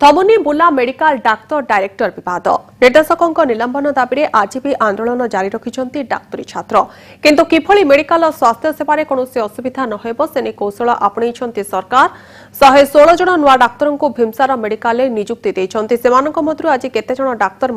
थमुनी बुला medical doctor director विवाद निर्देशकों निलंबन दाबी में आज भी आंदोलन जारी रखिंट डाक्तरी छात्र किंतु किभली मेडिकल स्वास्थ्य सेवार कौन असुविधा नहे कौशल आपणई सरकार 116 जन नुआ डाक्तर को भीमसार मेडिकल नियुक्ति देते आज केते जन डाक्तर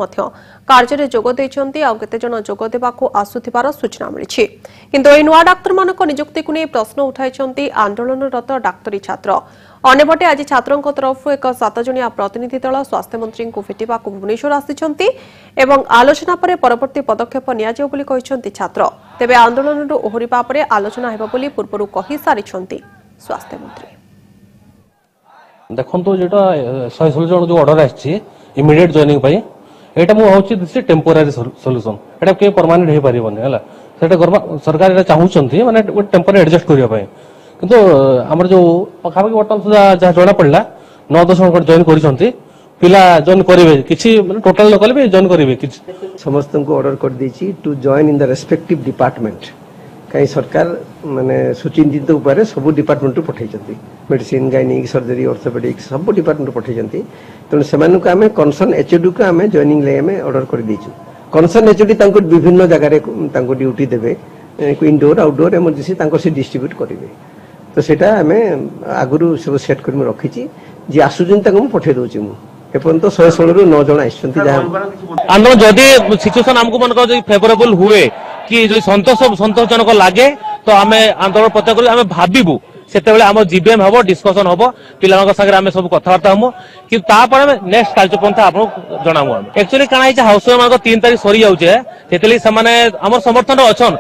कार्य जोग केते जन जोग देवाक आसुथिबार सूचना मिली किंतु एही नुआ डाक्तर मानक नियुक्ति को नहीं प्रश्न उठाई आंदोलनरत डाक्तरी छात्र अन्यपटे आज छात्रों तरफ एक 7 जनिया प्रतिनिधि दल स्वास्थ्य मंत्री को भेटा भुवनेश्वर आसिछंती एवं आलोचना पर परवर्ती पदक्षेप नियाजियो बोली कहिसंती छात्र तेबे आंदोलन ओहरिबा परे आलोचना हेबा बोली पूर्वरु कहि सारिछंती स्वास्थ्य मंत्री। देखंतो जेटा 116 जन जो ऑर्डर आछि इमीडिएट जॉइनिंग पई एटा मु होछि दिस टेम्पोररी सॉल्यूशन एटा के परमानेंट हे परिबने हला सेटा सरकार एटा चाहूचंती माने टेम्पोररी एडजस्ट करिया पई किंतु हमर जो पखाबे बटन सुधा जा जोड़ा पड़ला 9-10 जन जॉइन करिसंती पिला जॉइन करिवे किछि माने टोटल न कलबे जॉइन करिवे किछि समस्त को ऑर्डर कर देछि to join in the respective department कई सरकार माने सुचिंतित ऊपर सब डिपार्टमेंट को पठाइछंती मेडिसिन गायनिक सर्जरी ऑर्थोपेडिक्स सब डिपार्टमेंट को पठाइछंती तने सेमान को हमें कंसर्न एचओडी को हमें जॉइनिंग ले हमें ऑर्डर कर देछु कंसर्न एचओडी तांको विभिन्न जगह रे तांको ड्यूटी देबे इंडोर आउटडोर इमरजेंसी तांको से डिस्ट्रीब्यूट करिवे तो सेटा हमें आगुरु सब सेट कर रखी जी आसुजन तक मुझे पठे दूची एपर्यंत 116 रु 9 जन आइसंती आंदोलन जदि सिचुएशन हमको मन को फेवरेबल हुए कि जो संतोषजनक लागे तो आमे आंदोलन प्रत्याह आमे भाबिबु सेते बेले हम जीबीएम हबो डिस्कशन हबो पिलांक संगे आमे सब कथावार्ता हमु कि तापर नेक्स्ट कार्यपंथा आपन जणामु एक्चुअली काना हाउस मान 3 तारिख सरी जाउचे सेतली समाने हमर समर्थन अछन।